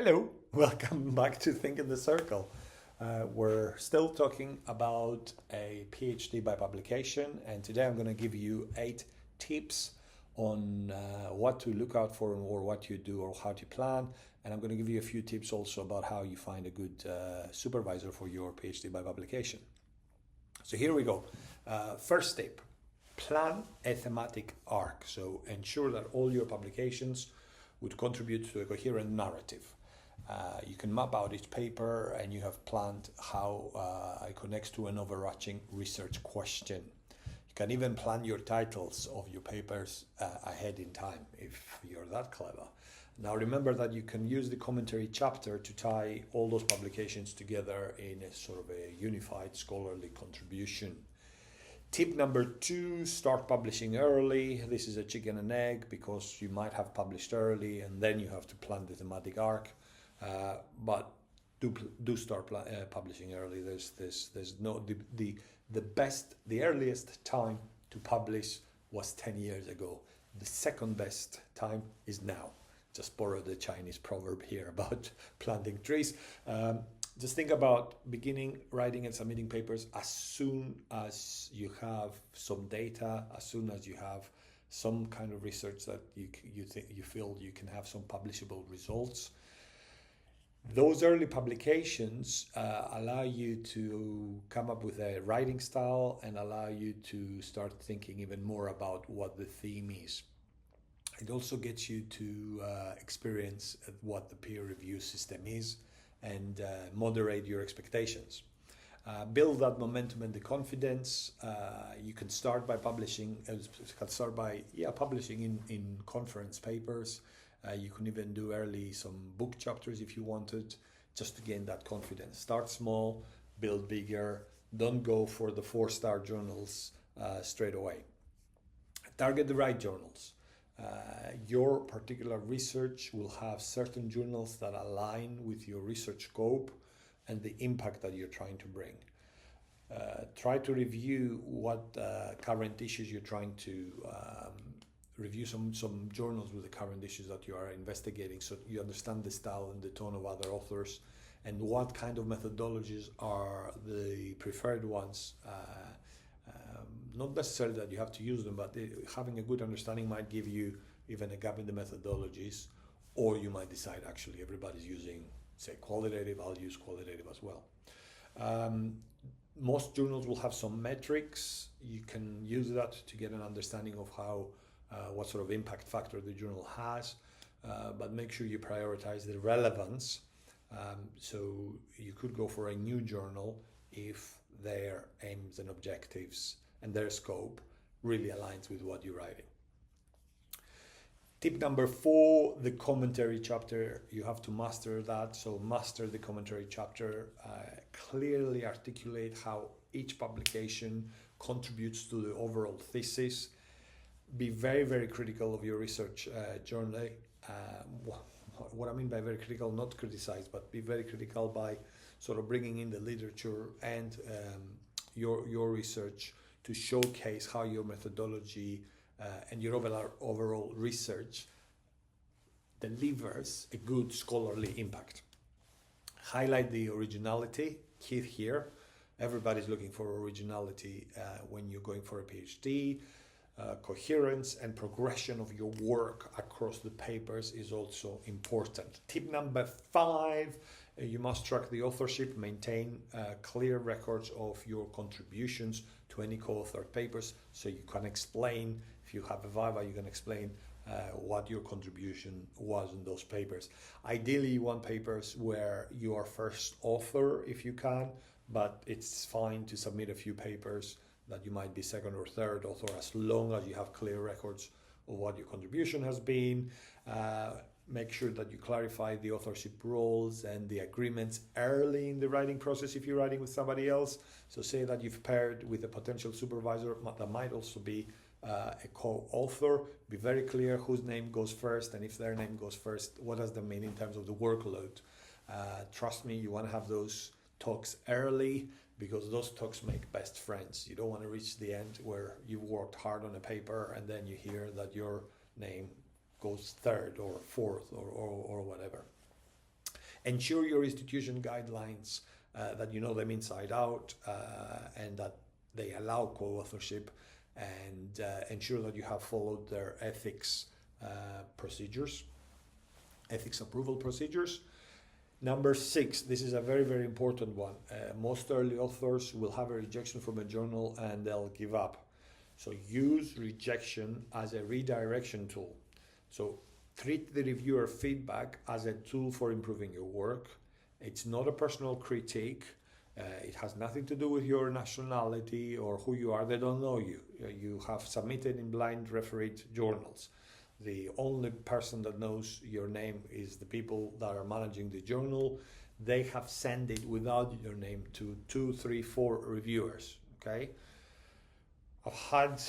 Hello, welcome back to Think in the Circle. We're still talking about a PhD by publication, and today I'm going to give you 8 tips on what to look out for or what you do or how to plan. And I'm going to give you a few tips also about how you find a good supervisor for your PhD by publication. So here we go. First tip, plan a thematic arc. So ensure that all your publications would contribute to a coherent narrative. You can map out each paper and you have planned how it connects to an overarching research question. You can even plan your titles of your papers ahead in time if you're that clever. Now remember that you can use the commentary chapter to tie all those publications together in a sort of a unified scholarly contribution. Tip number 2, start publishing early. This is a chicken and egg because you might have published early and then you have to plan the thematic arc. But do start publishing early. There's no the earliest time to publish was 10 years ago. The second best time is now. Just borrow the Chinese proverb here about planting trees. Just think about beginning writing and submitting papers as soon as you have some data, as soon as you have some kind of research that you feel you can have some publishable results. Those early publications allow you to come up with a writing style and allow you to start thinking even more about what the theme is. It also gets you to experience what the peer review system is and moderate your expectations. Build that momentum and the confidence. You can start by publishing. Publishing in conference papers. You can even do early some book chapters if you wanted, just to gain that confidence. Start small, build bigger. Don't go for the 4-star journals straight away. Target the right journals. Your particular research will have certain journals that align with your research scope and the impact that you're trying to bring. Try to review what current issues you're trying to review some journals with the current issues that you are investigating, so you understand the style and the tone of other authors and what kind of methodologies are the preferred ones. Not necessarily that you have to use them, but having a good understanding might give you even a gap in the methodologies, or you might decide actually everybody's using, say, qualitative, I'll use qualitative as well. Most journals will have some metrics. You can use that to get an understanding of how what sort of impact factor the journal has, but make sure you prioritize the relevance. So you could go for a new journal if their aims and objectives and their scope really aligns with what you're writing. Tip number 4, the commentary chapter. You have to master that. So master the commentary chapter, clearly articulate how each publication contributes to the overall thesis. Be very, very critical of your research journal. What I mean by very critical, not criticize, but be very critical by sort of bringing in the literature and your research to showcase how your methodology and your overall research delivers a good scholarly impact. Highlight the originality, key here. Everybody's looking for originality when you're going for a PhD. Coherence and progression of your work across the papers is also important. Tip number 5, you must track the authorship, maintain clear records of your contributions to any co-authored papers, so you can explain, if you have a viva, you can explain what your contribution was in those papers. Ideally, you want papers where you are first author if you can, but it's fine to submit a few papers that you might be second or third author as long as you have clear records of what your contribution has been. Make sure that you clarify the authorship roles and the agreements early in the writing process if you're writing with somebody else. So say that you've paired with a potential supervisor that might also be a co-author. Be very clear whose name goes first, and if their name goes first, what does that mean in terms of the workload? Trust me, you want to have those talks early, because those talks make best friends. You don't want to reach the end where you worked hard on a paper and then you hear that your name goes third or fourth or whatever. Ensure your institution guidelines, that you know them inside out, and that they allow co-authorship, and ensure that you have followed their ethics procedures, ethics approval procedures. Number 6, this is a very, very important one. Most early authors will have a rejection from a journal and they'll give up. So use rejection as a redirection tool. So treat the reviewer feedback as a tool for improving your work. It's not a personal critique. It has nothing to do with your nationality or who you are. They don't know you. You have submitted in blind refereed journals. The only person that knows your name is the people that are managing the journal. They have sent it without your name to 2, 3, 4 reviewers. Okay. I've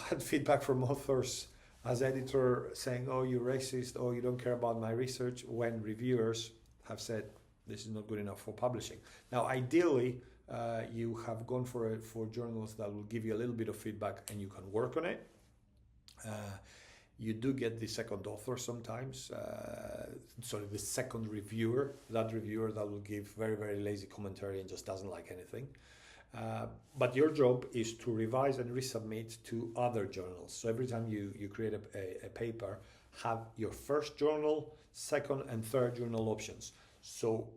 had feedback from authors as editor saying, "Oh, you're racist," "Oh, you don't care about my research," when reviewers have said this is not good enough for publishing. Now, ideally, you have gone for journals that will give you a little bit of feedback and you can work on it. You do get the second author sometimes, the second reviewer, that reviewer that will give very, very lazy commentary and just doesn't like anything. But your job is to revise and resubmit to other journals. So every time you create a paper, have your first journal, second and third journal options. So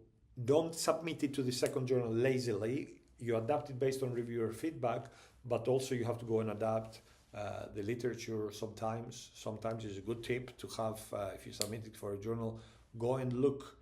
don't submit it to the second journal lazily. You adapt it based on reviewer feedback, but also you have to go and adapt the literature sometimes. Sometimes it's a good tip to have, if you submit it for a journal, go and look,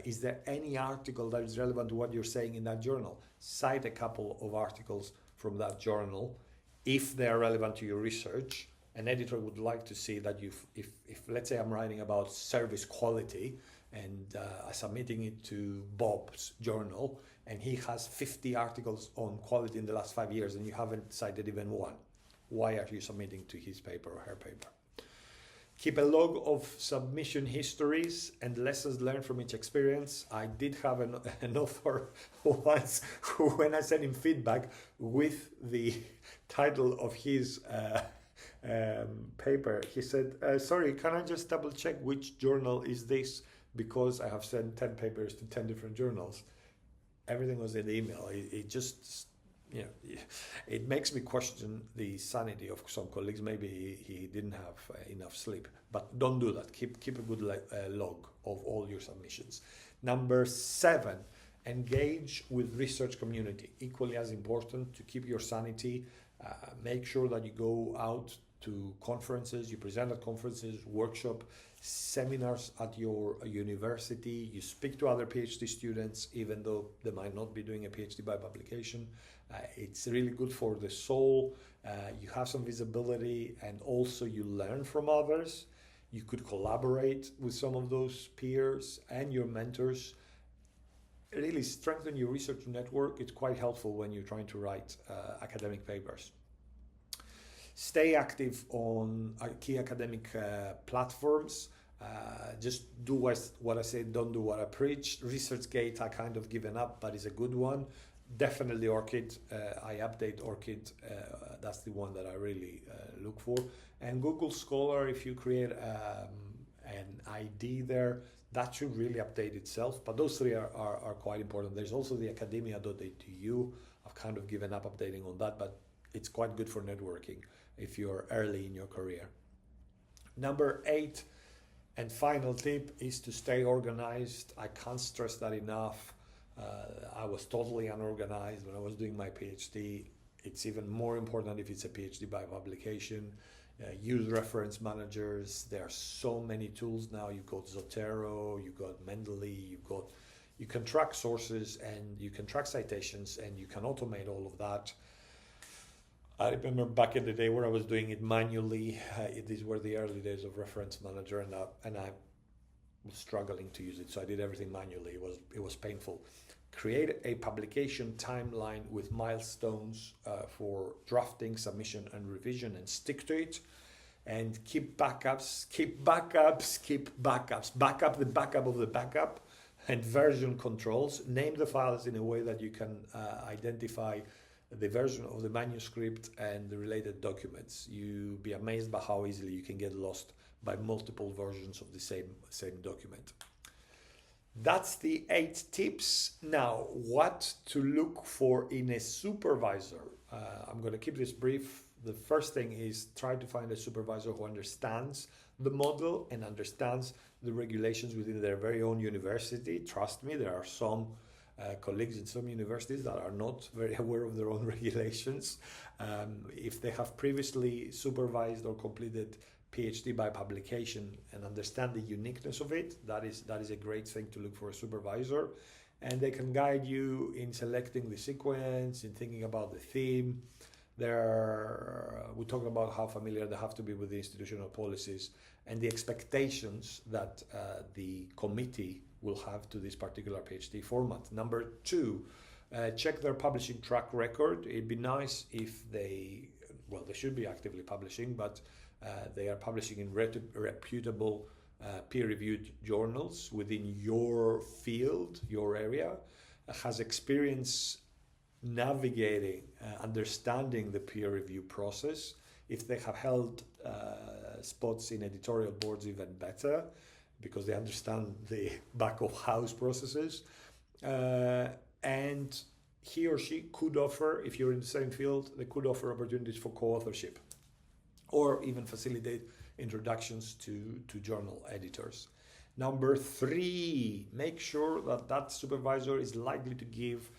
is there any article that is relevant to what you're saying in that journal? Cite a couple of articles from that journal if they are relevant to your research. An editor would like to see that if let's say I'm writing about service quality and I'm submitting it to Bob's journal and he has 50 articles on quality in the last 5 years and you haven't cited even one. Why are you submitting to his paper or her paper? Keep a log of submission histories and lessons learned from each experience. I did have an author once who, when I sent him feedback with the title of his paper, he said, "Sorry, can I just double check which journal is this? Because I have sent 10 papers to 10 different journals." Everything was in the email. It just, it makes me question the sanity of some colleagues. Maybe he didn't have enough sleep, but don't do that. Keep a good log of all your submissions. Number 7, engage with research community. Equally as important to keep your sanity. Make sure that you go out to conferences, you present at conferences, workshop, seminars at your university, you speak to other PhD students, even though they might not be doing a PhD by publication. It's really good for the soul. You have some visibility and also you learn from others. You could collaborate with some of those peers and your mentors. Really strengthen your research network. It's quite helpful when you're trying to write academic papers. Stay active on key academic platforms. Just do what I say, don't do what I preach. ResearchGate, I kind of given up, but it's a good one. Definitely ORCID. I update ORCID. That's the one that I really look for. And Google Scholar, if you create an ID there, that should really update itself. But those three are quite important. There's also the academia.edu. I've kind of given up updating on that, but it's quite good for networking if you're early in your career. Number 8 and final tip is to stay organized. I can't stress that enough. I was totally unorganized when I was doing my PhD. It's even more important if it's a PhD by publication. Use reference managers. There are so many tools now. You've got Zotero, you've got Mendeley, you can track sources and you can track citations and you can automate all of that. I remember back in the day where I was doing it manually. These were the early days of reference manager, and I was struggling to use it, so I did everything manually. It was painful. Create a publication timeline with milestones for drafting, submission, and revision, and stick to it. And keep backups. Backup the backup of the backup, and version controls. Name the files in a way that you can identify the version of the manuscript and the related documents. You'll be amazed by how easily you can get lost by multiple versions of the same document. That's the 8 tips. Now, what to look for in a supervisor? I'm going to keep this brief. The first thing is try to find a supervisor who understands the model and understands the regulations within their very own university. Trust me, there are some colleagues in some universities that are not very aware of their own regulations. If they have previously supervised or completed PhD by publication and understand the uniqueness of it, that is a great thing to look for a supervisor. And they can guide you in selecting the sequence, in thinking about the theme. We talk about how familiar they have to be with the institutional policies and the expectations that the committee will have to this particular PhD format. Number 2, check their publishing track record. It'd be nice if they should be actively publishing, but they are publishing in reputable peer-reviewed journals within your field, your area, has experience navigating, understanding the peer review process. If they have held spots in editorial boards, even better, because they understand the back of house processes. And he or she could offer, if you're in the same field, they could offer opportunities for co-authorship or even facilitate introductions to journal editors. Number 3, make sure that supervisor is likely to give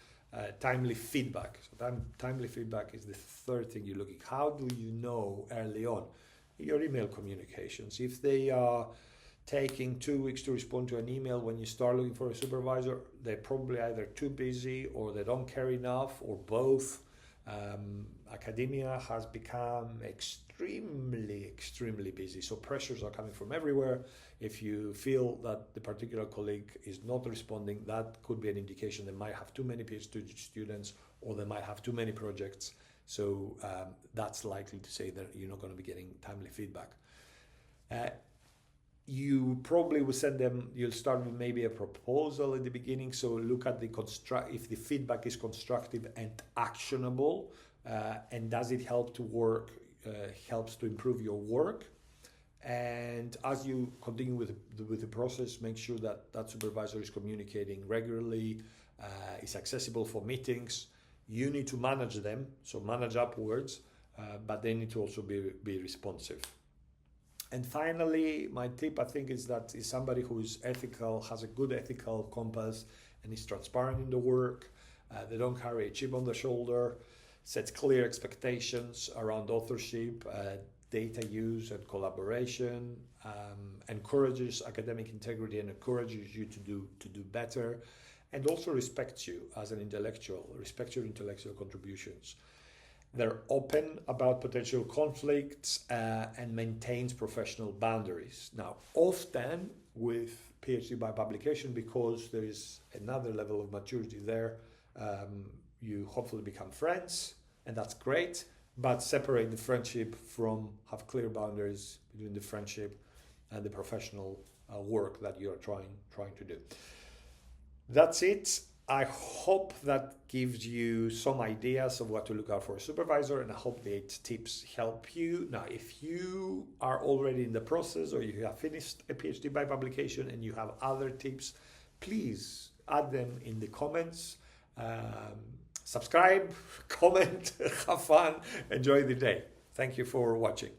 timely feedback. So timely feedback is the third thing you're looking. How do you know early on? Your email communications. If they are taking 2 weeks to respond to an email when you start looking for a supervisor, they're probably either too busy or they don't care enough, or both. Academia has become extremely busy, so pressures are coming from everywhere. If you feel that the particular colleague is not responding, that could be an indication they might have too many PhD students or they might have too many projects. So that's likely to say that you're not going to be getting timely feedback. You probably will send them, you'll start with maybe a proposal at the beginning. So look at if the feedback is constructive and actionable, and does it help to work, helps to improve your work. And as you continue with the process, make sure that supervisor is communicating regularly, is accessible for meetings. You need to manage them, so manage upwards, but they need to also be responsive. And finally, my tip, I think, is somebody who is ethical, has a good ethical compass, and is transparent in the work. They don't carry a chip on the shoulder, sets clear expectations around authorship, data use and collaboration, encourages academic integrity and encourages you to do better, and also respects you as an intellectual, respects your intellectual contributions. They're open about potential conflicts and maintains professional boundaries. Now, often with PhD by publication, because there is another level of maturity there, you hopefully become friends, and that's great, but separate the friendship have clear boundaries between the friendship and the professional work that you're trying to do. That's it. I hope that gives you some ideas of what to look out for a supervisor, and I hope the 8 tips help you. Now, if you are already in the process or you have finished a PhD by publication and you have other tips, please add them in the comments. Subscribe, comment, have fun, enjoy the day. Thank you for watching.